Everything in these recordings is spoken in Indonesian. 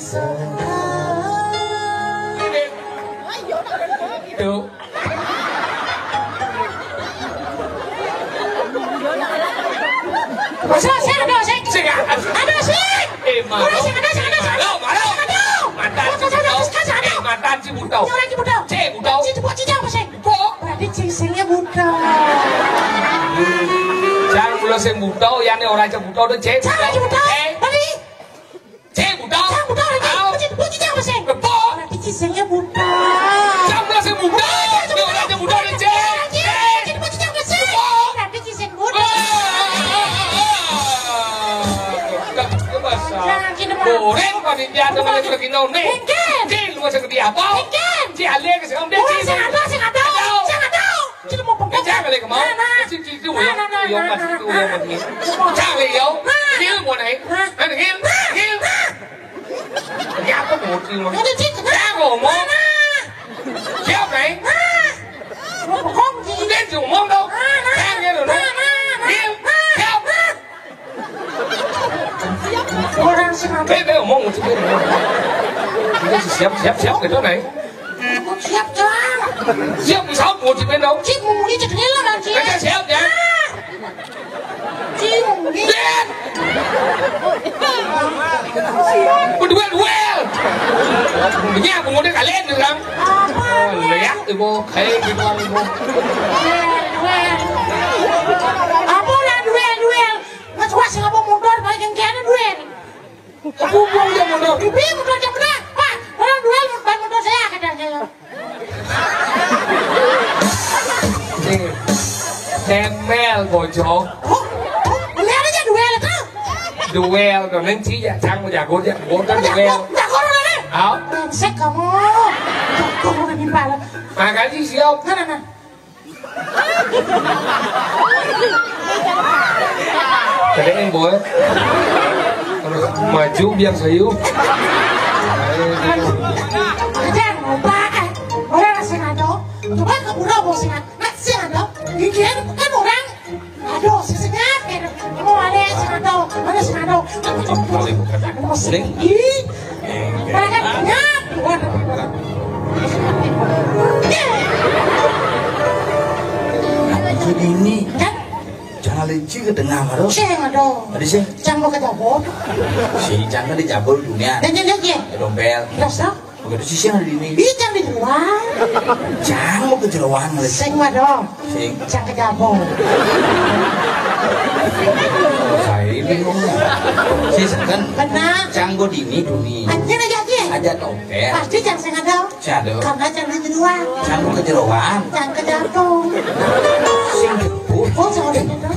Được. Saya ada, saya. Sing Ada sih. Mà đâu. Mantan si Bụt Đầu. Cek Bụt Đầu. Berarti cincingnya buta. Jangan mulai sing Bụt Đầu, yang ini orang cek Bụt Đầu, cek Bụt Đầu. Cek Bụt Đầu. Berarti cincingnya buta. Jangan mulai sing Bụt Đầu, ini orang cek Bụt Đầu, cek. Berarti cincing buta. Boleh kalau dia ada malah sudah kinau nih. Cik, lu masih gede apa? Cik, alih ke sekarang dia cik. Saya nggak tahu. Cik mau pengkau. Cik kali ke mau? Cik itu uyong masih itu uyong masih. Cik kali yo. Gil mau nih? Ada gil. Ya apa mau cik mau? Cik ngomong. Siap nih? Mau pengkau cik. Dia cik ngomong đâu? Cik gil rồi. Gil. Siap. Orang sih nggak tahu. Dia ngomong cik. Dia siap cái chỗ này. Siap Cang. Siap 16 của chị bên đâu? Chị mù đi chật hết là chị. Cái cha siap nhá. Chị mù đi. Đen. Duel. Nhà cũng muốn đi cả lên được không? Lẹt thì vô, thấy cái con vô. Apa lah duel. Mas wasi ngapa mundur balik yang kene duel. Aku mau dia mundur. Ibu mundur jam berapa? Pak, orang duel mundur saya katanya. Demel bocor. Bener aja duel itu. Duel rồi nên chỉ giả trang của giả cố kan duel. Jago lu nih. Áo. Brengsek kamu. Jago lu kan impala. Makan gì siêu? Nah. Tadi yang boy. Maju biar sayu. Jangan lupa kan. Orang ngasih ngado. Coba kamu udah mau singat. Ngasih ngado. Gigit kan orang. Aduh, sesengat kan. Kamu ada ngado. Ada ngado. Mau sering. Mereka nyap. Jadi ini Kan? jangan licin ke tengah malu. Saya ngado. Tadi sih Jangan mau kejabut. si jangan dijabul dunia. Dan jadi Dompel. terus dong. Begitu sih yang di ini. Jangan di luar. Jangan mau kejeroan lagi. Sing ngado. Sing. Jangan kejabut. Saya ini Si kan Benar. canggo dini dunia. Anjir aja. Aja dompel. Pasti jangan sing ngado. Siado. Karena jangan di luar. Canggo kejeroan. Jangan kejabut. Sing kebut. Oh, jangan di luar.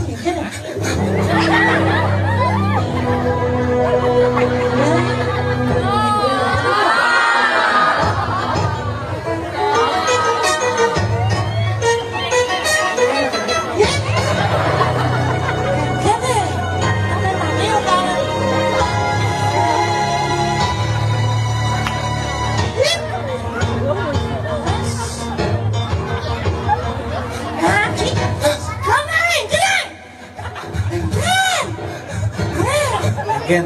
Gen.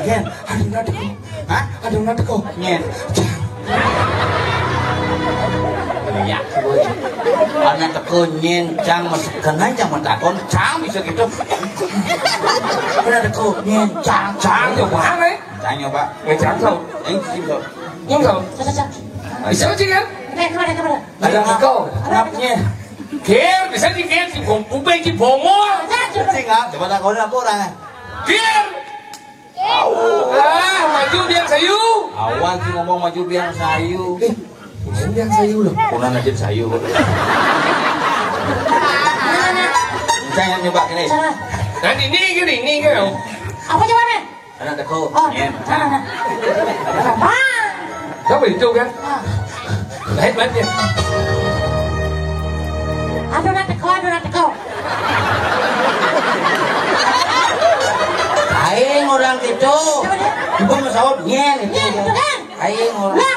Gen. Ada nada ko. Hah? Ada nada ko. Nyen. Ya, anak teko nyen cang masukkan aja mentakon cang bisa gitu. Ada teko nyen cang Trang nhiều quá đấy. Cang nyoba. Người trắng không? Anh xin rồi. Nhưng rồi. Bisa chứ kan? Kemana? Ada kau. Kenapnya? Kia, bisa sih kia si bom beng si bom mo. Sing ah, coba takon apa orang? Kia. Maju biar sayu. Awal sih ngomong maju biang sayu. Biar sayu loh. Kurang aja sayu. Jangan nyoba ini. Nanti ini kan. Apa jawabannya? Anak teko Oh, nyen. Apa? Kau begitu kan? Hết mất nha. Aduh nanti kau. Aing orang gitu. Ibu pesawat nyen itu. Itu kan? Aing orang. Lah,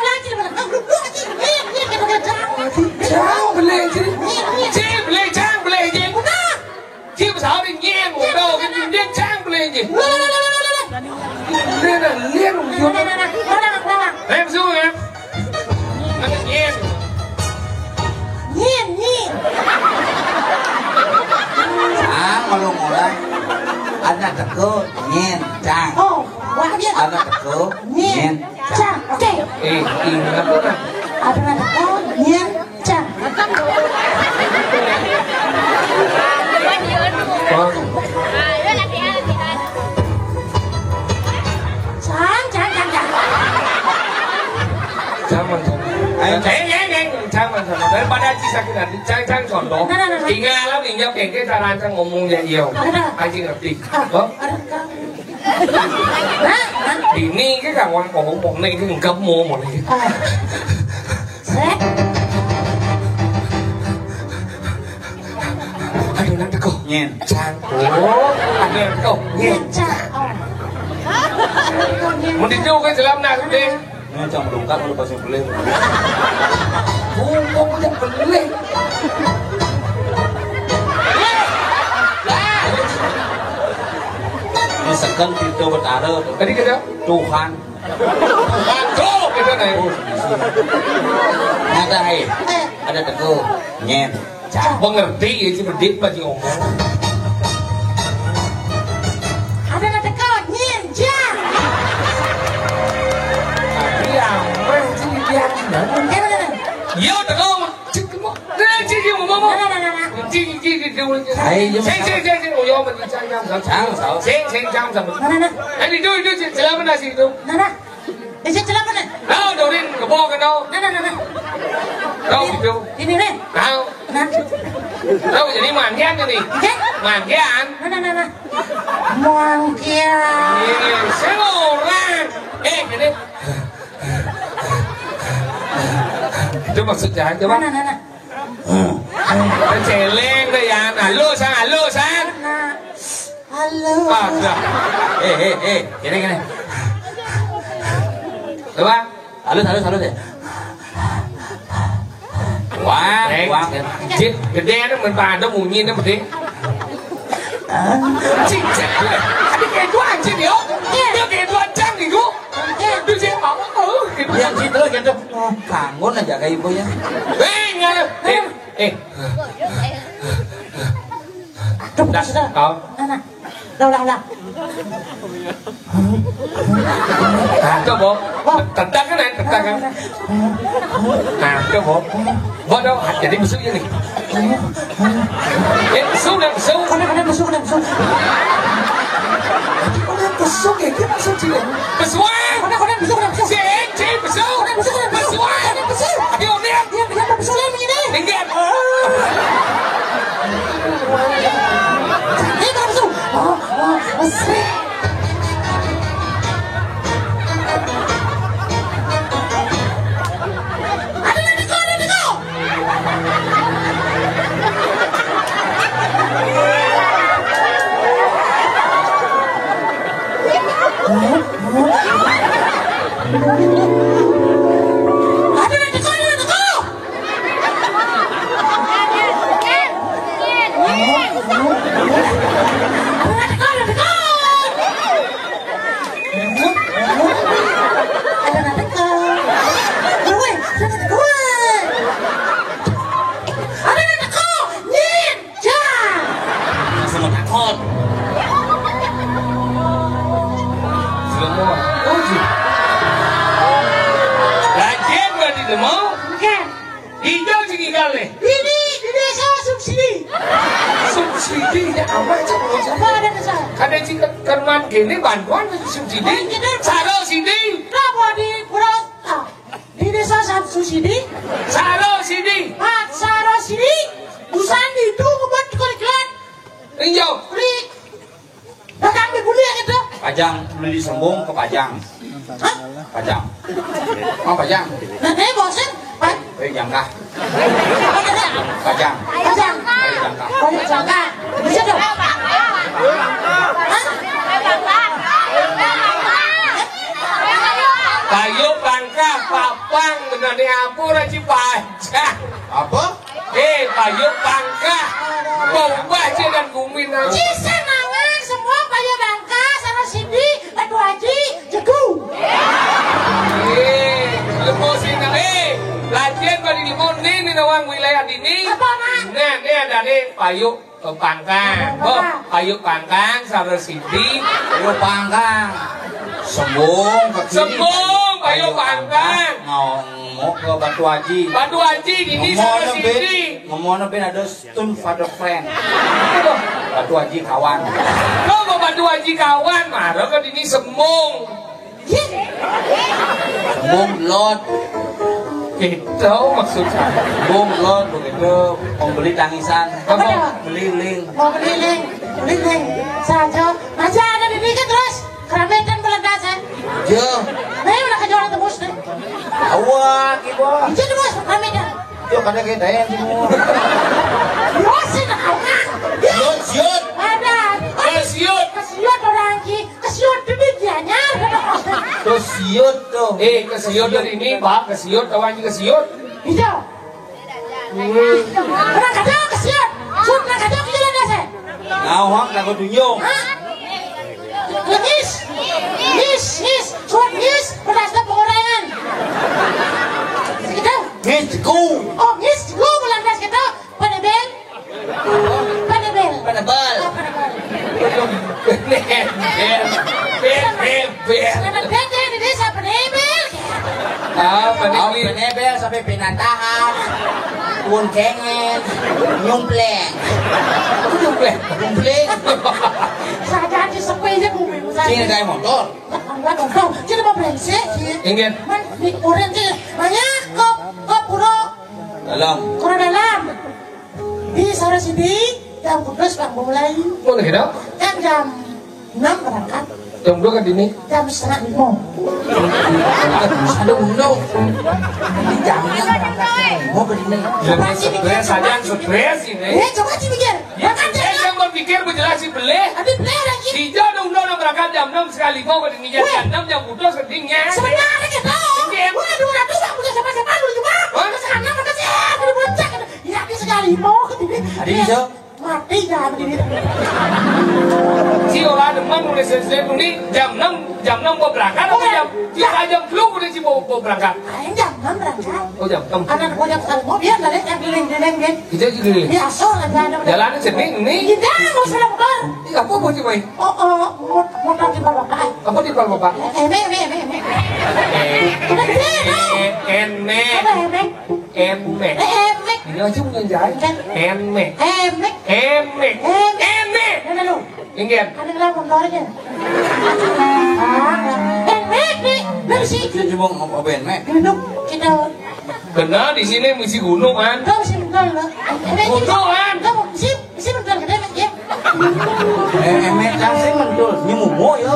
Trang beli chứ. Chị beli trang beli gì? Chị mà sao đi nghe một đầu cái gì trang beli gì? Nên là liên một vô nó teko nyen cang. Oke. Ingat tuh kan. Ada teko nyen cang. Oh, Cang. jangan. Jangan. Daripada Ci sakit hati, cang contoh. Tinggal lah, tinggal kengke cara cang ngomong ya iyo. Aji ngerti. Oh, Ada teko. ini cái kawan ngomong này cái cấp mô một này. Sek. Aduh nanti kok. nyen Cang. Oh, ada kok. Nyen cang. Mau dijual kan dalam nak deh. nyen cang dongkak lu pasti boleh Ngomong yang boleh. ini sekan pintu bertara Tadi kita Tuhan Aduh, kita naik. nyata ada teko nyen cang Mengerti ya sih berdip pasti ngomong. Ada teko nyen cang. Tapi apa sih dia? Yo teko. Chị ngomong. Chị Thầy nhưng mà Chị ngồi vô mình trang nhâm sao? Trang sao? Sen trang sao? Anh đi đưa chị làm cái gì đâu? Để saya celak mana? Đâu đầu tiên cái bo cái đâu? Đâu thì đâu? Ini nih. Đâu? Đâu jadi màn ghét cái gì? Màn ghét ăn? Muang kia. Sẽ ngồi ra. Ê cái đấy. Chú mặc sự trái chú bác. Nó trẻ lên đây à, alo sang. Halo. À, được. cái này Được ba. thả luôn deh quá Chết, cái đen đó mình bàn nó mù nhìn nó một tí. Chị chết rồi. Anh đi kể quá anh chị điếu. Điếu kể quá trăng thì cô. Đưa xe bóng. yang situ gitu kangen aja kayak ibu ya Ê, nghe đâu. Ê. Đặt. Đó. Đâu. Cho bố. Tật tắc cái này, tật tắc cái. Cho bố. Vợ đâu, hạt jadi besuk ini. Besuk. Kena besuk. Besuk ya, kita besuk sini. Besuk. Kena besuk. Chị besuk. Besuk. Ayo lihat. Dia kenapa besuk lagi ini? Lihat. Dia kenapa besuk? Besuk. Ada teko. semua takut Semua. Oh, ji. Lagian nggak di demau. Hijau sini kali. Ini desa subsidi. Subsidi ya apa sih? Apa ada desa? Kada jika kerman gini bantuan subsidi. Saro sini. Kenapa di Pulau di desa subsidi? Saro sini. Saro sini. Busan itu buat kulit. Hijau. Kulit. Dagang di buli gitu. pajang beli sembung ke pajang pajang mau pajang Bosen. jangka Apa kata? pajang Pajang. jangka Pajang jangka. Bisa dong. Payo bangka papang benane apura ci pajak. apa Payo bangka. Bomba aja dan gumin aja. Cisa mangan semua Payo Bangka sama Cindy, Adu Haji, Jagu. Lemosin latihan balik di Mondi nih nawang wilayah ini. Apa nak? Nah, ini ada nih Payo Pangkang. Oh, Payo Pangkang sama Cindy. lu pangkang Sembung ke kiri. Sembung, ayo pantang. Ngomong ke Batu Haji. Batu Haji ini sama sini. Ngomongnya ben ada stun father friend. Batu Haji kawan. Lo mau Batu Haji kawan, marah kan ini sembung. Sembung lot. Gitu maksudnya. Sembung lot begitu. Pembeli tangisan. Apa? Beliling. Mau beliling saja. Masih ada di sini terus. Keramaian meledak saya. Jo. Nah, udah kejualan tembus deh. Awak ibu. Itu tembus keramaian. Jo kada kita yang semua. Yosin awak. Siut. Ada. Kesiut. Kesiut orang ki. Kesiut demikiannya. Terus siut tuh. Kesiut dari ini, Pak. Kesiut, kawan kesiut. Hijau. Orang kata kesiut. Sudah kata kejualan saya. Ngawak lagu dunyong. Nis, suat nis, berasnya pengurangan. Segitu. Ngitku. Oh, nis, lu melandas gitu. Panebel. Penebal. Selamat datang di desa Panebel. Penebel sampai penatahan. Pun kengen. Nyumpleng. Saja di sepeda bumi. Sini kayak motor. Enggak dong, kita mau brengsek. Ingin. Man, di orang sih banyak kop puro. Dalam. Kurang dalam. Di sore sini jam 12 bang mulai. Mau lagi dong? Kan jam 6 berangkat. Jam 2 kan ini. Jam setengah 5. Aduh, no. Ini jamnya berangkat. Mau ke sini. Stres aja, stres ini. Coba sih pikir. Makan Yang kau pikir berjelas si beli. Habis beli lagi. Si John udah berangkat jam 6 sekali. Mau ke sini jam 6 jam putus sedingnya. Sebenarnya kita. Udah dua punya siapa dulu juga. Sekarang mereka sih. Udah belum cek. Ya habis sekali mau ke sini. Ada bisa? Mati jangan begini. Si orang demen nulis ini jam 6 mau berangkat atau jam 10 udah si mau berangkat. Jam 6 berangkat. Oh jam 6. Anak gue jam sekali mau biar dari yang keliling. Kita gini. Biasa lah jalan. Jalannya sini ini. Kita nggak usah motor. Apa mau sih, Mai? Motor di bawah bapak. Apa di bawah bapak? Udah gede dong. Emek. Apa emek? Emek. Emek. Ini aja punya jalan. Emek. Emek. Emek. Emek. Udah lu. Ingin. Ada nggak motornya? Emek nih. Dari sini. Kita coba ngomong emek. Duduk kita. Benar di sini misi gunung kan? Kau mesti bentar lah. Gunung kan? Kamu mesti bentar ke emek ya. Emek langsung mentul. Ini mumu ya.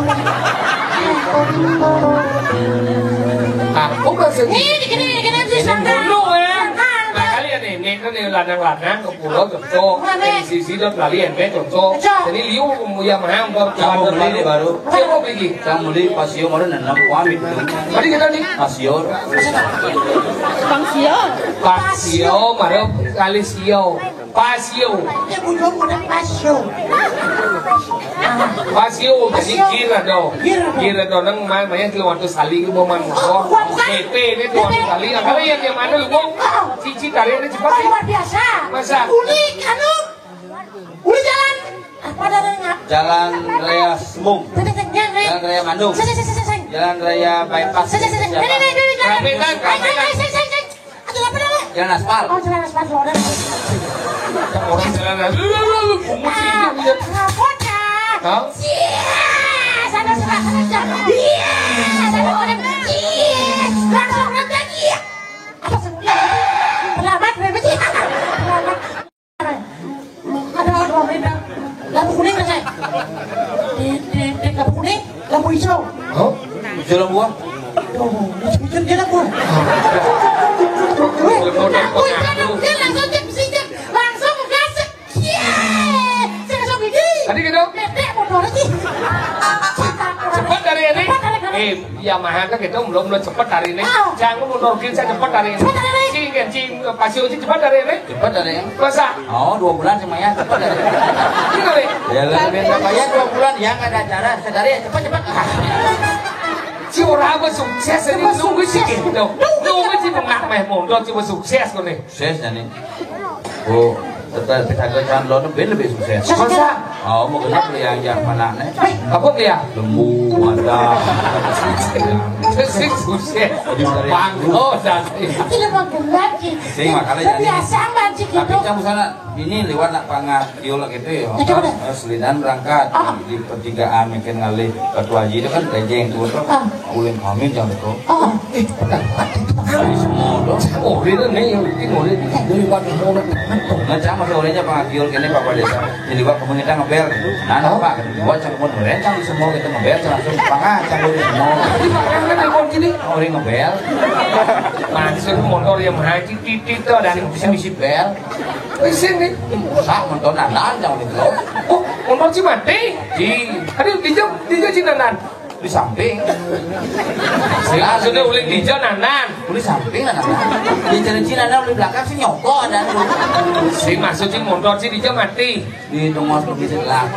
Aku bahasa Ini ini gunung kan? Nah kalian ini kan yang ladang-ladang ke pulau contoh. Di sisi dot kalian contoh. Jadi liu yang mahal Kamu beli baru. Siapa beli? Kamu beli pasio mana nanam pamit dulu. Mari kita nih. Pasio. Pasio, mari kali sio. Pasio. Ya bujuk udah pasio. Pasio jadi kira do. Kira do nang maya keluar tu sali ke moman motor. PP ini keluar tu sali. Kalian yang mana lu mau? Cici kalian ini cepat. Luar biasa. Masa? Unik Uli jalan. Apa darahnya? Jalan Raya Sembung. Jalan Raya Mandung. Jalan Raya Bypass. Jalan aspal. Oh, jalan aspal Florida. Orang jalan Hah? Sana orang. Langsung lagi. Apa semuanya? Selamat berarti. Ada orang lampu kuning kan saya? Di lampu kuning, lampu hijau. Oh, Jalan buah. Hijau dia lampu. Dia langsung cek langsung gas. Saya langsung gigi. tadi gitu. Nenek motor lagi. Cepat dari ini. Yamaha kan gitu belum cepat dari ini. Jangan mundurin saya cepat dari ini. Cing pasio cepat dari ini. Cepat dari yang. Masa? Oh 2 bulan semuanya cepat dari. Ini kali. Ya lebih bayar 2 bulan yang ada acara sedari cepat. Si orang apa sukses ini nunggu sih gitu. Nunggu sih mengakai mundur cuma sukses kok nih. Sukses nih. Oh, tetap kita kerjaan lo lebih sukses. Masa? Oh, mau kenapa yang mana nih? Apa dia? Lembu ada. Sing susah. Bang, oh jadi. Ini mau gelap sih. Sing makanya jadi. Biasa banget gitu. Tapi kamu sana ini lewat nak pangatio lah gitu ya. Selidan berangkat di pertigaan mungkin ngalih ketua haji itu kan kejeng tuh tuh. Ulin kami jangan tuh. Semua dong. Oh, ini nih, ini bukan semua. Ngecang masih olehnya pangatio kini Bapak Desa. Jadi Pak kamu kita ngebel. Nah, Pak, buat cang mau ngerencang semua kita ngebel langsung pangat cang udah semua. Orang ngebel. Maksud motor yang haji titik tuh dan Bisa misi bel. di sini. Sak motor nanan jangan itu. Oh, motor si mati. Aduh, dijauh cinanan. Di samping. Maksudnya uling dijauh nanan. Di samping nanan. Di Cina nanan di belakang sih nyokok ada. Si maksud si motor si dijauh mati. Di tengah lebih setelah.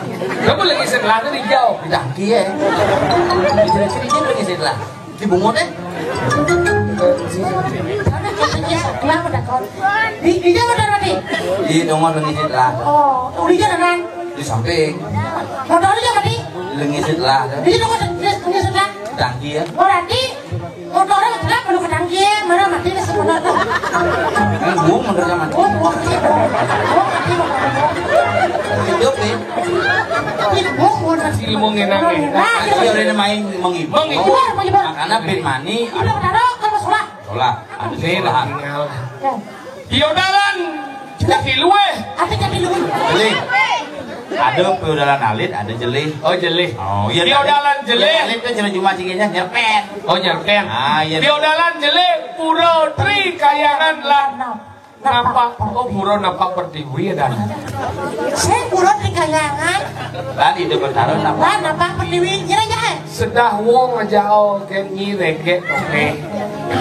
Kamu lagi sebelah tuh dijauh. Di tangki ya. Di Cina lagi setelah. Di bungut ya. Kenapa dah kau? Di mana tadi? Di tengah lebih setelah. Oh, di jalan. Di samping. Motornya tadi? Lebih setelah. Di sebelah. Di tangki ya. Oh, nanti motornya sebelah perlu ke tangki, mana mati ke sebelah tu. Ini bung motor zaman. Oh, mati. Hidup nih. Si mau ngenang. Dia udah main menghibur. Makanya bin mani. Udah kena kalau sekolah. Sholat. Ada sholat. Diodalan. Jadi luwe. Ada jadi lu. Jeli. Ada piodalan alit, ada jeli. Oh jeli. Oh iya. Diodalan jeli. Alit itu cuma cuma cikinya nyerpet. Oh nyerken. Ah iya. Diodalan jeli. Puro tri kayangan lah. Nampak. Oh puro nampak pertiwi dan. Saya pura di kayangan. Tadi itu bertaruh apa? Lah nampak pertiwi nyerah. Sedah wong aja oh kenyi reket oke.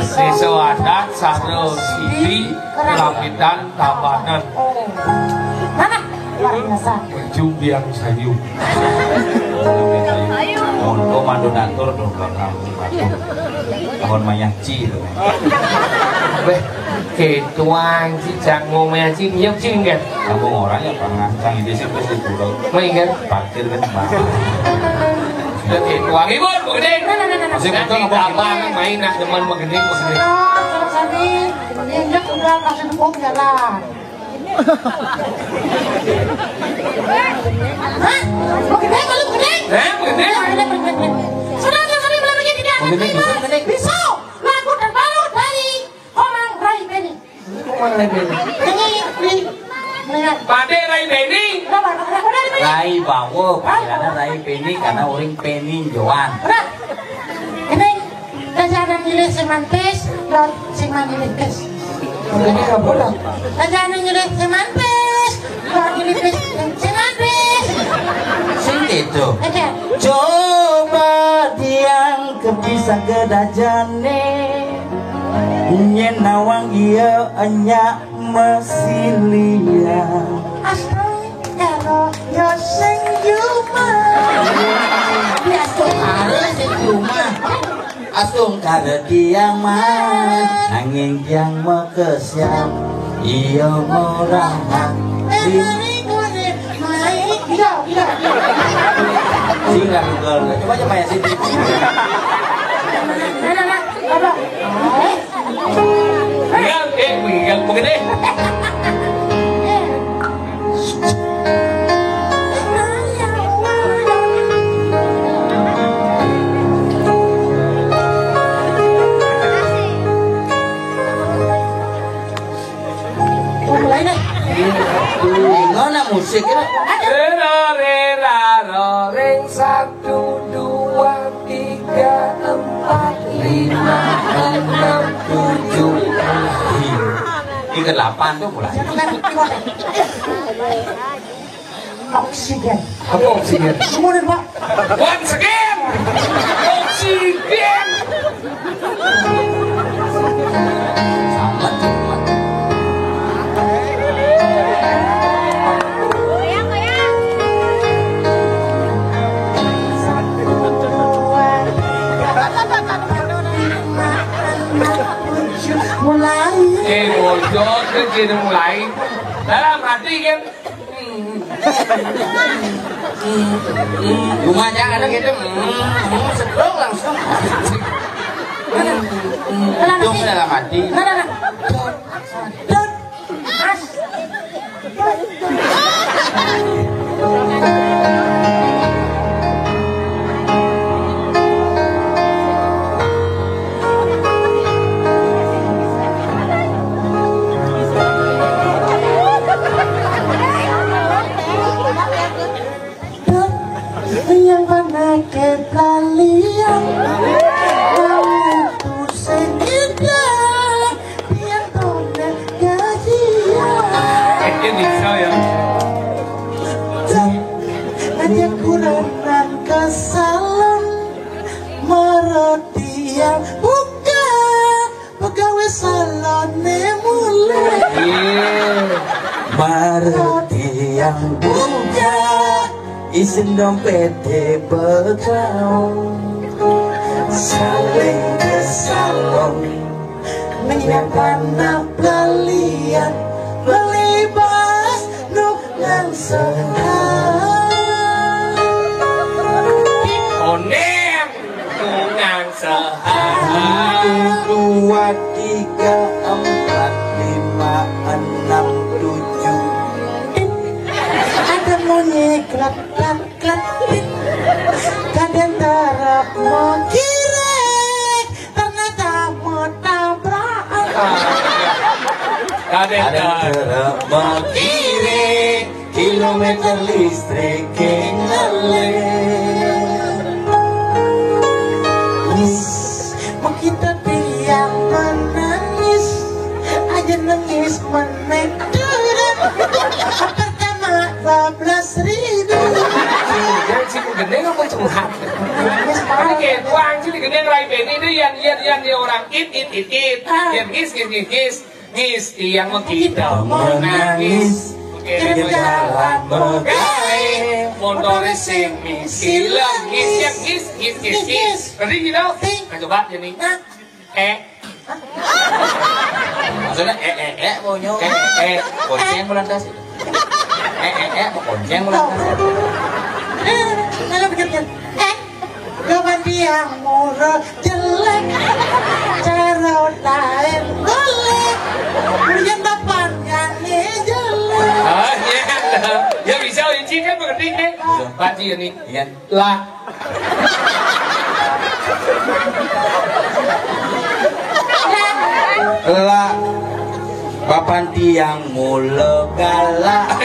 Seso adat saro sidi lapitan tabanan. Mana? Luar biasa. Jumbiang sayu. Untuk mandu natur dong belakang batu. Tahun mayaci itu. Beh, ketuang si canggung mayaci nyok cinggan. Kamu orangnya pangan cang ide sih pasti pulau. Maingan. Parkir kan bang. Sudah ketuang ibu begede. Masih Nanti betul ngomong abang main nak teman begede. Kalau sini injak udah kasih tepung jalan. Hah? Begede kalau begede? Begede. Sudah kami belum begini tidak akan terima. Bisa. Lagu terbaru dari Komang Rai Beni. Ini. Pade Rai Beni. Rai bawa panggilannya Rai Peni karena orang Peni Joan. Ini kajaran nilai semantis dan semantis. Begede apa lah? Kajaran nilai semantis dan nilai semantis. Sing itu. Oke. Coba tiang kepisah kedajane nyen nawang iya anya mesilia Astagfirullah ya sing yuma. Biasa ada sing cuma asung kada tiang mah nanging tiang mah kesiam iya morahan Iya. Singa girl. Coba aja Maya sini. Apa? Miguel begede. Mulai deh. Ngana musik ya? Reng 1, 2, 3, 4, 5, 6, 7. Ini ke-8 tuh mulai. Oksigen. Apa oksigen? Kemudian Pak. Once again. Oksigen. Sama cuma. Mulai. Bojot ke jadi mulai dalam hati kan Rumahnya ada gitu. Sedang langsung. Itu dalam hati. Yang pernah kita lihat itu sekedar biar tonet gajian Ini bisa ya. hanya kurang dan kesalahan meroti yang buka pegawai salon mulai Marti yang buka isin dompet bekau saling kesalong menyiapkan kalian melibas nukang sehat Onem tungang sehari. 1, 2, 3, 4, 5, 6, 7 ada monyet klat kadang tarap mau kirek ternyata mau tabrakan Kadang mau kiri kilometer listrik mau kita tiang menangis aja nangis menek pertama 12.000 Jangan sih gendeng apa curhat. Ini kayak tuang sih gendeng rai beni itu yang dia orang it yang ngis yang mau kita menangis. Oke, jalan Gawe montore sing silang ngis. Berarti gitu. Nah coba jadi. maksudnya maunya konceng melantas itu mau konceng melantas Kalau begitu, kapan dia murah jelek, cara lain boleh, yang depan kali jelek. Ya bisa Inci kan mengerti kan? Baca ini. iya Lah. lah papan tiang mula galak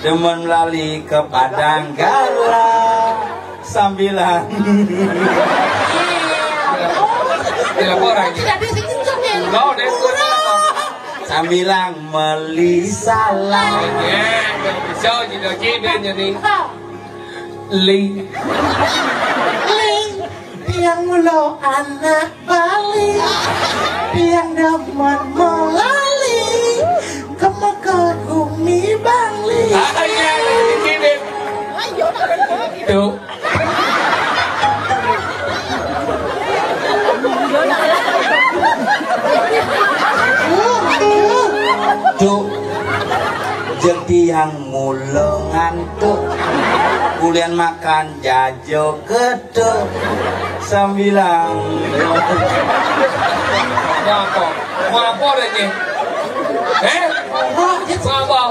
demen lali ke padang gala sambilan Orang Tidak bisa cincongnya. Kau deh sambilan meli salah Ya, bisa jadi kibin jadi Li. Ling, tiang mulu anak Bali, tiang demen melali, kemekagumi Bangli. Ya, kibin. Tuh. Cuk jeung tiang mula ngantuk kulian makan jajo geduk sambilang Mau apa lagi? Mau apa?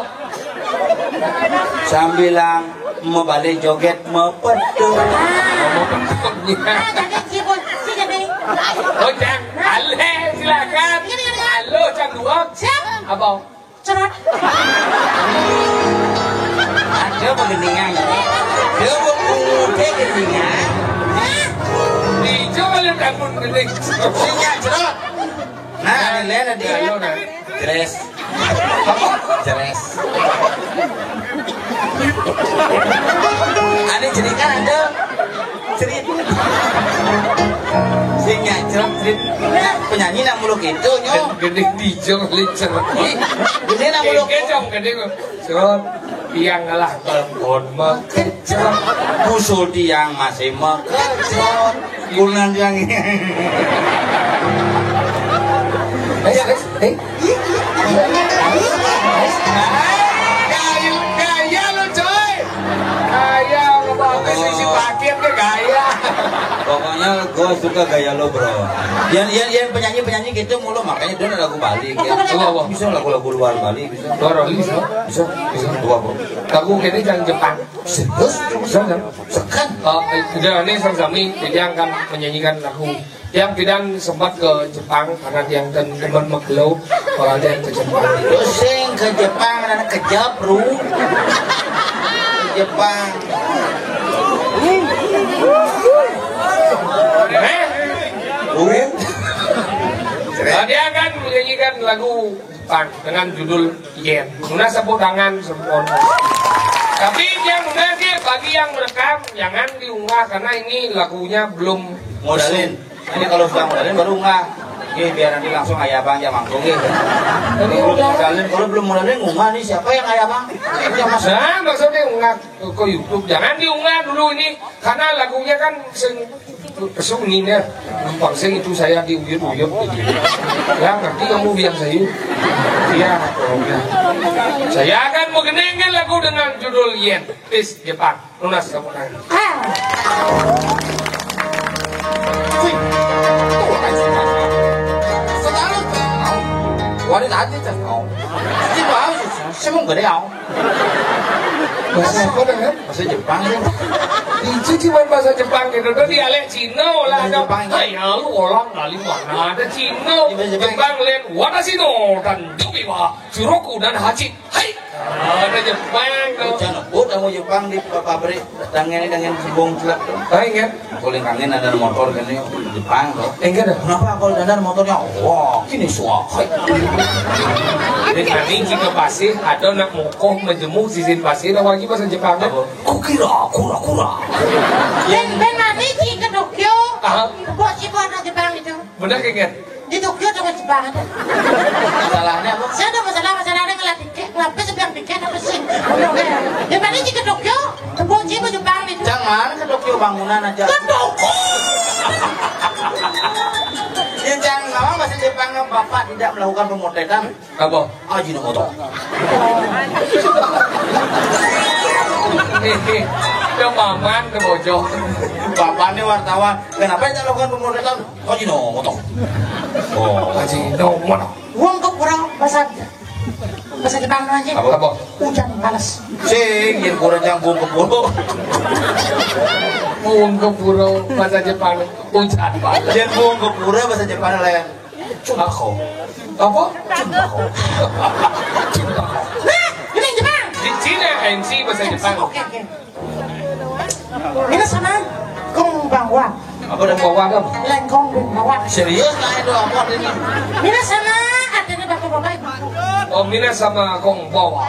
sambilang mau balik joget mau peduk Mau bentuknya. Jangan sibuk, sini. Oh, Cang. Halo, silakan. Halo, Cang Dua. Siap, Apa? cerot. ada pengeningan dia mau ngutip geningan Dicoba lihat akun gede. singa cerot nah ini lihat dia jeres jeres ada jerikan ada cerit singa cerot cerit penyanyi nak muluk itu nyo Gede dijong licer. gede nak muluk Gede Cerot. Tiang ngalah telepon mekecot. musuh tiang masih mekecot kunan tiang Gaya lo Karena gue suka gaya lo bro. Yang penyanyi gitu mulu makanya dia lagu Bali. Bisa lagu-lagu luar Bali bisa. Luar Bali bisa. Dua bro. Lagu ini yang Jepang. Serius? Bisa kan? Sekan. Tidak ini Sami dia akan menyanyikan lagu. Yang tidak sempat ke Jepang karena dia dan teman Maglo kalau dia ke Jepang. Pusing ke Jepang dan ke Japru. Ke Jepang. Dia akan menyanyikan lagu Jepang dengan judul Yen. Muna sepuk tangan sempurna. Tapi yang mudah sih bagi yang merekam jangan diunggah karena ini lagunya belum modalin. Ini kalau sudah modalin baru unggah. Oke, biar nanti langsung ayah bang ya mangkung ya. Jadi modalin kalau belum modalin unggah nih siapa yang ayah bang? Nah, maksudnya unggah ke YouTube. Jangan diunggah dulu ini karena lagunya kan sunyinya pangsing itu saya diuyup-uyup gitu. Ya ngerti kamu biar saya. Iya, saya akan mengenengkan lagu dengan judul Yen. Peace Jepang. Lunas kamu nanya. Wanita aja tahu. Ini mau sih mau gede au. Bahasa apa dengan? Bahasa Jepang ya. Itu cuma bahasa Jepang gitu. Itu dialek Cina lah. Ya lu orang dari mana? Ada Cina. Jepang lain. Watashi no dan Yubiwa Juroku dan Hachi. Hai. Ada Jepang tuh. Jangan buat kamu Jepang di pabrik dengan sebong celak tuh. Ingat? Kalau kangen ada motor kan ini Jepang tuh. Ingat dah. Kenapa kalau ada motornya? Wah, kini suah. Dengan ini jika pasir ada nak mokoh menjemur sisir pasir lagi bahasa Jepang kan? Kukira, kura. Ben mani di ke Tokyo. Buat si orang Jepang itu. Benar ingat? Di Tokyo sama Jepang. Masalahnya apa? Saya ada masalahnya ngelatih tiket, ngapa sebiang tiket apa sih? Ben mani di ke Tokyo. Buat si Jepang itu. Jangan ke Tokyo bangunan aja. Ke Tokyo. Yang jangan ngawang bahasa Jepang bapak tidak melakukan pemotretan. Apa? Ajinomoto. Dia paman ke bojong. Bapak ini wartawan. Kenapa tidak melakukan pemotretan? Ajinomoto. Oh, Ajinomoto. Uang ke kurang bahasa Jepang aja. Apa? Hujan balas. Sing, yang kurang jangkung ke pulau. Buang ke pura bahasa Jepang hujan balas. Yang buang ke pura bahasa Jepang lain. Cunako. Apa? Cunako. Nah, ini Jepang. Di Cina MC bahasa Jepang. Oke. Ini sama konbanwa. Apa udah bawa kamu? Lain konbanwa. Serius nggak itu apa ini? Ini sama artinya batu bapak. Oh, Mina sama Kong bawa.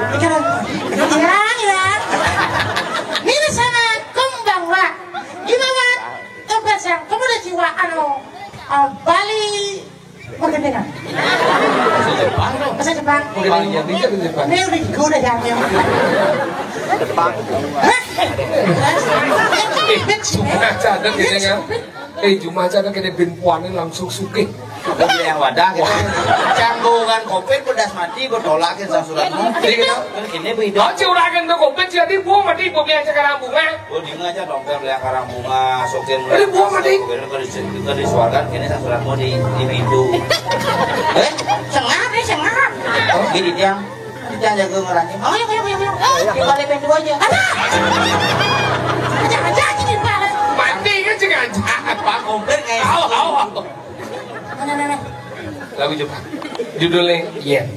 Ya. Ini sama konbanwa. Gimana? Bahasa kamu udah jiwa Bali Magendengan. Bahasa Jepang. Paling yang bijak di Jepang. Ini udah jangan. Jepang. Cuma cadang gitu kan. Cuma cadang kena binpuanin langsung suke. Beli yang wadah gitu. Canggungan kopet pedas mati gue tolakin sang suratmu. Jadi gitu. Ini begitu. Oh, curagan tuh kopet jadi buah mati buah biasa karang bunga. Oh, dia aja dong beli yang karang bunga, sokir Ini buah mati. Kalau disuarkan kini sang suratmu di pintu. Sengar. Oh, gini dia. Dia jaga ngerangin. Oh, ya. Di balik pintu aja. Aja ini balas. Mati kan sengaja. Pak komplit kayak Nah. Lagu Jepang. Judulnya Yen.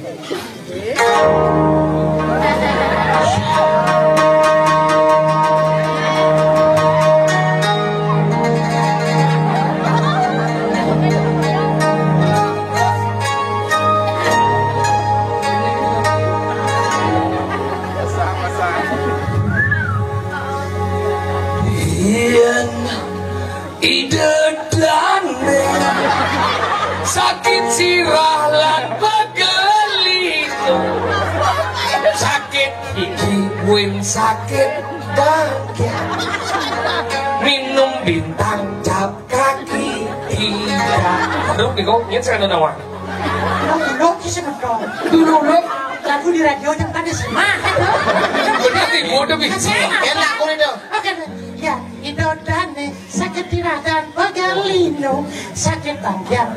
Yen ide dan sakit sirah lan pegeli sakit iki win sakit bagian minum bintang cap kaki tidak aduh nih kok nyet sekarang udah Dulu sih betul. dulu Lagu di radio yang tadi semangat. berarti gue udah bisa enak kok itu. Oke. panjang idodane sakit tiragan bagalino sakit panjang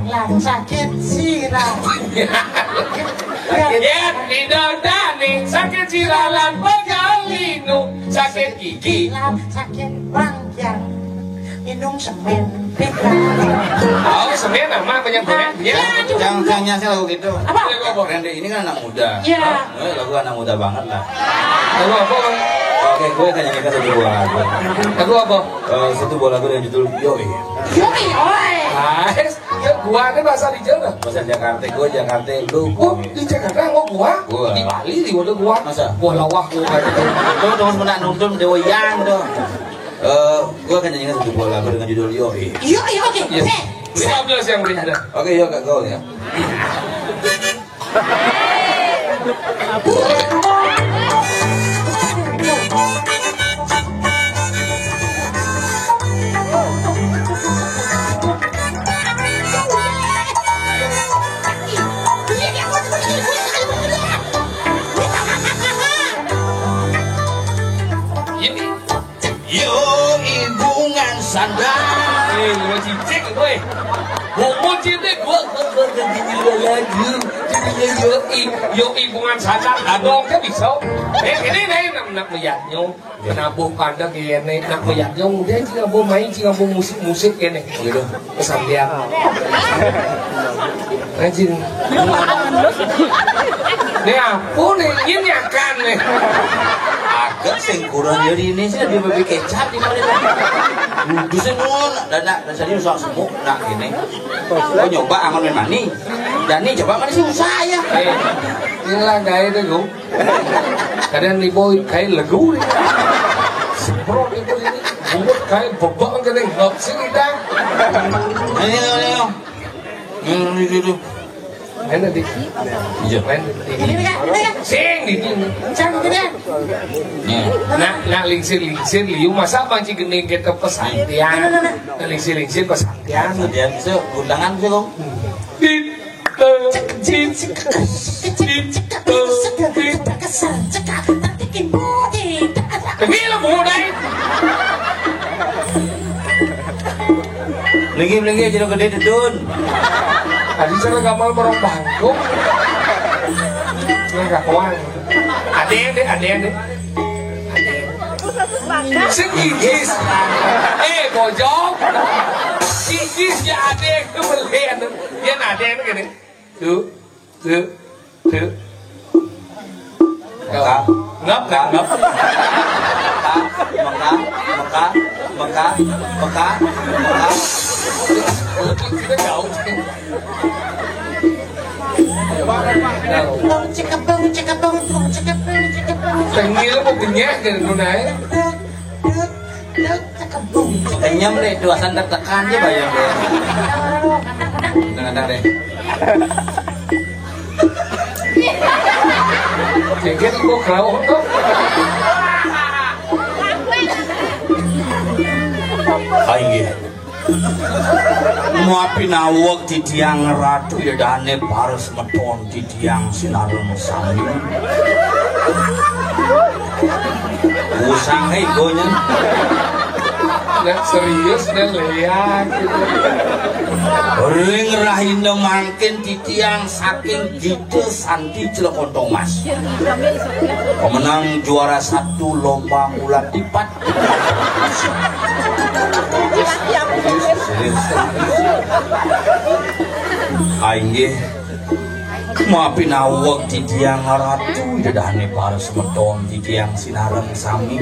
lalu sakit sirah ya idodane sakit siralan bagalino sakit gigi sakit panjang minum semen oh semen mah banyak banget ya Jangan nyasar lagu gitu. Apa? Randy ini kan anak muda. Iya. Lagu anak muda banget lah. lagu apa bang? Oke, gue akan nyanyikan satu buah lagu. lagu apa? Satu buah lagu dengan judul Yoi. Yoi, oi. Gua ini bahasa di Jawa. Bahasa Jakarta, gue Jakarta lu. Oh, di Jakarta ngomong gua. Di Bali di mana gua? Masa? Gua lawak gua. Tuh terus menak nonton Dewa Yang tuh. Gue akan nyanyikan satu buah lagu dengan judul Yoi. Yoi, oke. 15 yang beri ada. Oke, yuk Kak Gaul ya. Yoi bungan sandal. Lu cicik gue. Ngomong cicik gua lagi. Jadi yoi bungan sadar adong kan bisa. Ini nak meyaknya. Kenapa pada kene nak meyaknya dia juga mau main juga mau musik kene. Gitu. Kesambian. Anjing. Nih apa nih ini akan nih. Agak singkuran dari ini sih lebih babi kecap di mana? Dusun nun, dan serius soal semuk, nak ini. Kau nyoba aman main mani, Dani coba mana sih usaha ya? Inilah gaya itu gue. Kadang nih boy kayak lagu nih. Semprot itu ini, buat kayak bebek kan nih, nggak sih kita. Ini gitu. Mana di? Iya. Ini kan. Sing di sini. Jangan gini. Nak lingsir liu masa panci gini kita pesantian. Lingsir pesantian. Kemudian itu undangan sih kong. Gila budai. Lagi jadi gede dedun. Tadi cara gamal barang bangkok. Enggak kuat. Ada deh. Segigis. Bojok. Gigis ya ada itu melihat. Dia ada gini. Tuh. Ngap. Mekah. Kita jauh. Tengil mau kenyek dari tunai. Kenyam deh, duasan tertekan aja bayang deh. Dengar deh. Jadi gua kalau untuk Ayo. Muapi nawak di tiang ratu ya dane baris meton di tiang sinarung sami. Usang gonya. nggak serius dan lihat. Ring rahina mangkin di tiang saking gitu santi Cilegon Thomas. Pemenang juara 1 lomba ulat lipat. Aing maafin awak di tiang ratu dadane para semeton di tiang sinareng sami.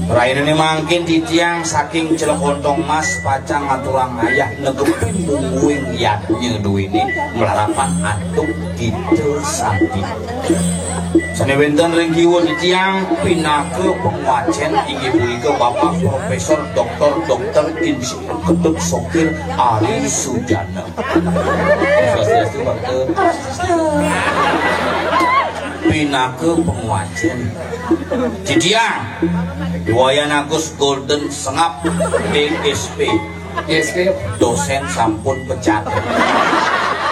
Raine mangkin di tiang saking Cilegon Thomas pacang aturang ayah negepin bumbuing yatnya duwini melarapan antuk gitu santi. Sane wenten ring kiwa di tiang pinake pengwacen inggih punika Bapak Profesor Dr. Insinyur Ketut Sokir Ari Sujana. Swastiastu Bakte. Pinake pengwacen di tiang Wayan Agus Golden Sengap BSP dosen sampun pecat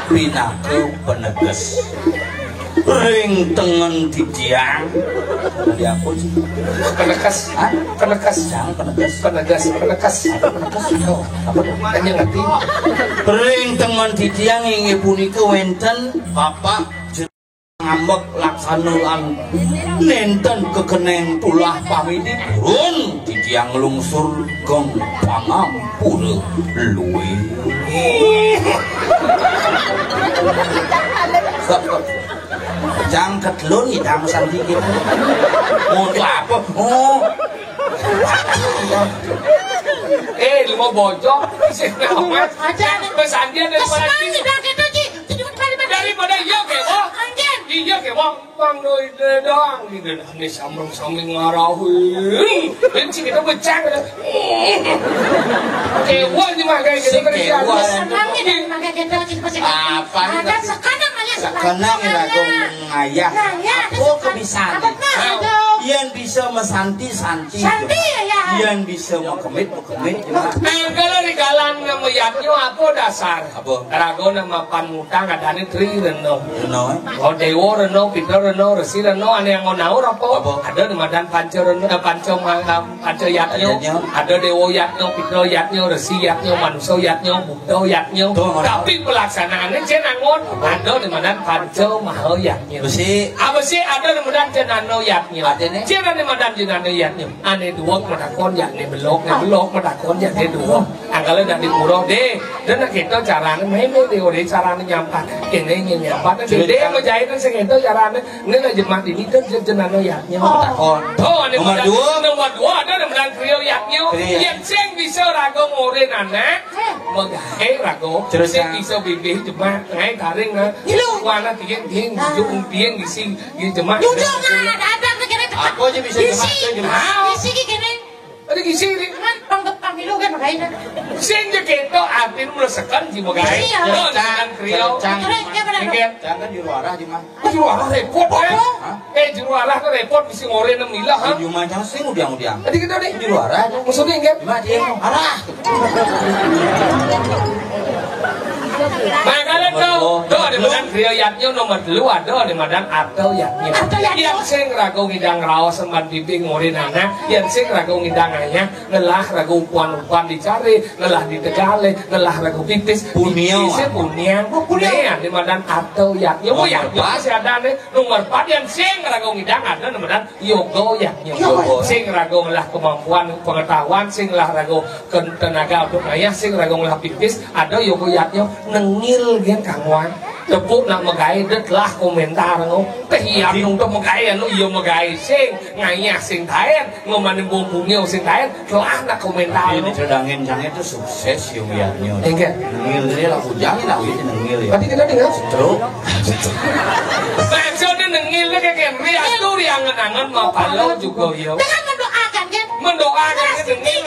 pinake peneges ring tengen titiang di apa sih Penekas, penekas, penegas. apa Hanya ngerti. ring tengen titiang inggih punika wenten bapak ngambek laksanaan nenten kekeneng tulah pamidi purun titiang lungsur geng pangampura luwe jangket lun idang sandikit mau apa oh Lu mau bojong pesan dia daripada iya kewong iya kewong bang doi doang ini sambung ngarahin benci kita becang kewong cuma kayak gitu senangnya dan pakai gendong apa ada sekarang aja sekarang ragu ngayah aku kebisaan yang bisa mesanti-santi yang bisa mekemit kalau di kalan nama yaknya apa dasar ragu nama panmutang ada ini tri reno oh dewa reno pito reno resi reno ada yang ngonau apa ada nama dan panco reno panco yaknya ada dewa yaknya pito yaknya resi yaknya manusia yaknya buddha yaknya tapi pelaksanaannya cenangon ada nama dan panco mahal yaknya apa sih ada nama dan cenano yaknya cenano nama dan cenano yaknya ane dua medakon yaknya belok medakon yaknya dua angkala dari murah deh dan kita caranya memang deh caranya nyampat ini nyampat deh menjahit segitu caranya ini lah jemaat ini kan cenano yaknya medakon nomor dua ada nama dan kriyo yaknya yang sing bisa rago ngorin anak mengahe rago sing bisa bibih jemaat ngai taring na wana tiang tiang gising jemaat aku aja bisa jemaat isi gini ada gising kan panggap pamilu kan makanya sing jeketo artin melesekan si magai dengan kriyo jangan juru arah jemaat juru arah repot juru arah kan repot bisa ngorin nemilah ha jumlah jangan sing udiang tadi kita deh juru arah maksudnya enggak arah makanya do ada madan kriyo yaknya nomor 2 ada madan atau yaknya yang sing ragu ngidang raos semban bibing ngorin anak yang sing ragu ngidang ayah lelah ragu upan dicari lelah ditegale lelah ragu pipis punyang ada madan atau yaknya yaknya masih ada nih nomor 4 yang sing ragu ngidang ada madan yogo yaknya sing ragu lelah kemampuan pengetahuan sing lelah ragu tenaga untuk ayah sing ragu lelah pipis ada yogo yaknya nengil gen kangwan tepuk nak megai det lah komentar ngo tehiam nung to megai anu iyo megai sing ngayah sing taen ngomanin bumbungnya sing taen telah nak komentar ini cedangin jangan itu sukses yung yaknya enggak nengil ini lah hujangin lah ini nengil ya tadi kita dengar stroke maksudnya nengil lah kayak rias tuh riangan-angan mau kalau juga yo dengan mendoakan kan mendoakan nengil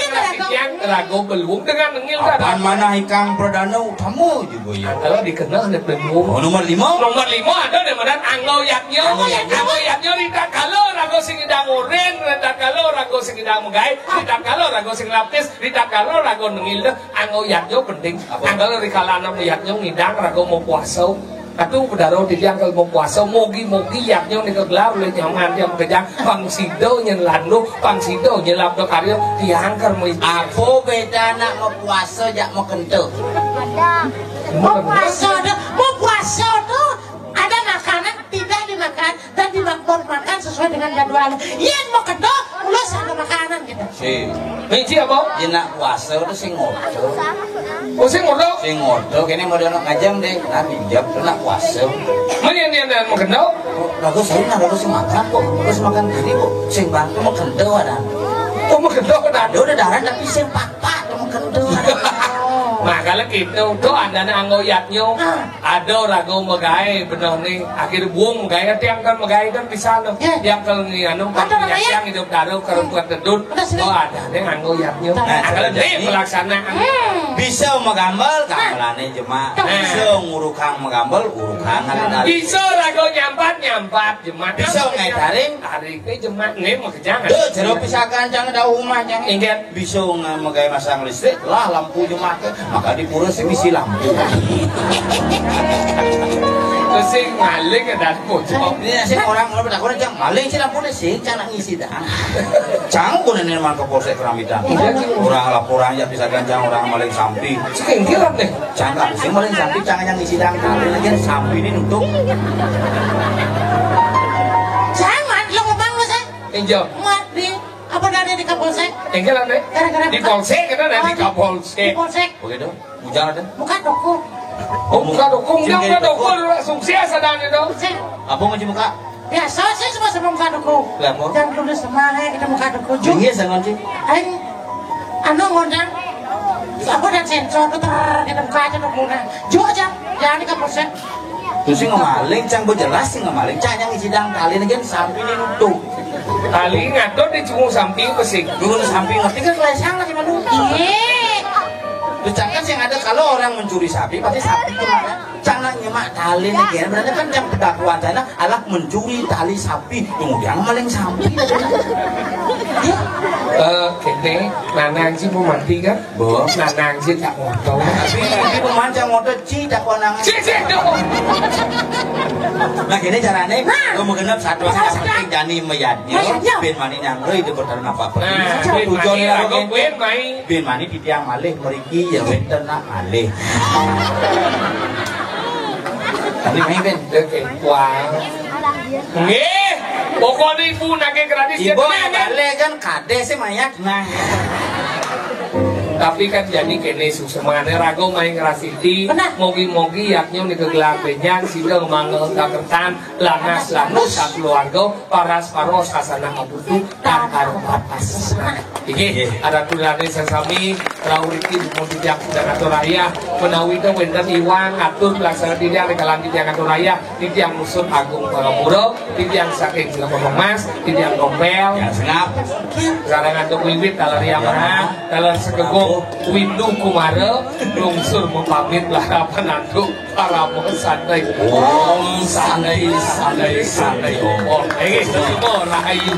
yang ragu belum dengan nengil apaan mana hikang perdana utama juga ya kalau dikenal ada belum nomor 5 ada dengan anglo yaknya rita kalau ragu sing idang urin rita kalau ragu sing idang megai rita kalau ragu sing lapis rita kalau ragu nengil anglo yaknya penting anglo rikalana yaknya ngidang ragu mau puasa Katu pedaro di yang kalau mau puasa mogi yaknya nih kegelar oleh nyaman yang kejang pangsido nyelandu pangsido nyelap do karyo diangker mau apa beda nak mau puasa jak mau kentut mau puasa tuh ada makanan tidak dimakan dan dimakan sesuai dengan jadwal yang mau kentut mulus ada makanan gitu Miji apa? Jenak puasa itu sing ngodo. Oh sing ngodo? Sing ngodo kene model ngajam deh, nah pinjam itu nak puasa. Mana yang mau kendau? Lagu saya nak lagu sing makan kok, terus makan tadi kok sing bantu mau kendau ada. Oh mau kendau ada? Udah darah tapi sing pak mau kendau. Makanya gitu, tuh ada anggo yaknya, ada ragu megai benar nih, akhir buang megai tiang kan megai kan bisa loh, yang kalau nih anu yang hidup daru kalau buat tedun, oh ada nih anggo yaknya, kalau nih pelaksanaan bisa megambal gamelannya jemaat, bisa ngurukang megambal urukang bisa ragu nyampat jemaat, bisa ngai taring nih jemaat nih mau kejangan, tuh jeruk pisahkan jangan ada rumah jangan, ingat bisa megai masang listrik lah lampu jemaat maka di pura sih misi lampu sing maling dan bocor. Ini sih orang kalau bertakun aja maling sih lampune sih cana ngisi dah. Cangkun ini memang ke Polsek Keramitan. Orang laporan ya bisa gancang orang maling sampi. Sekengkilan deh. Cangkang sih maling sampi cangan yang ngisi dah kali lagi sampi ini untuk. Jangan lo ngomong lu sih. Enjo. Di apa dari di Kapolsek? Engkelan deh. Di Polsek kita ada di Kapolsek. Di Polsek. Begitu. Ujang ada. Bukan dukung. Oh muka dukung dia udah dukung sukses ada itu. Apa ngaji muka? Biasa sih semua muka dukung. Lapor. Yang tulis semangat kita muka dukung. Iya sangon sih. Anu ngundang. Aku dan sensor itu kita muka aja dukungnya. Juga aja. Jangan di Kapolsek. Terus sih ngemaling, cang gue jelas sih ngemaling, cang yang isi dang kali ini kan sampai ini nutup. Kali ngatur di cungung samping pesik. Dulu samping ngerti kan kelesang lagi malu. Iya. Terus cang kan yang ada kalau orang mencuri sapi pasti sapi itu mana? Cang nak nyemak tali nih kan, berarti kan yang perdakwaan sana adalah mencuri tali sapi, kemudian ngemaling sapi. Iya. Kene nanang sih mau mati kan? Bo. Nanang sih tak mau tahu. Tapi pemancang motor cidak konangan. Cik tuh. Nah gini caranya, gue mau genap satu yang penting jani meyadnya, ben mani nyangre di bertaruh apa apa. Tujuannya lagi, ben mani di tiang malih, meriki ya wenten nak malih. Malih main ben. Oke, wah. Nggih, pokoknya ibu nake gratis Ibu malih kan kades sih mayak nah. Tapi kan jadi kene susemane rago main ngrasiti mogi-mogi yaknya nih kegelar benyang sehingga mangga kakertan lanas lanus sak keluarga paras paros kasana ngabutuh dan karo papas. Iki ada tulane sesami rauriki di tiang dan atur raya menawi itu wenten iwang ngatur pelaksana di tiang rekalan di tiang atur raya di tiang musuh agung Paramuro di tiang saking Cilengkong Mas di tiang Dompel yang senap sekarang untuk wiwit dalam riamana dalam segego windu kumara lungsur mempamit lah penantu para santai om santai santai santai om ini semua rahayu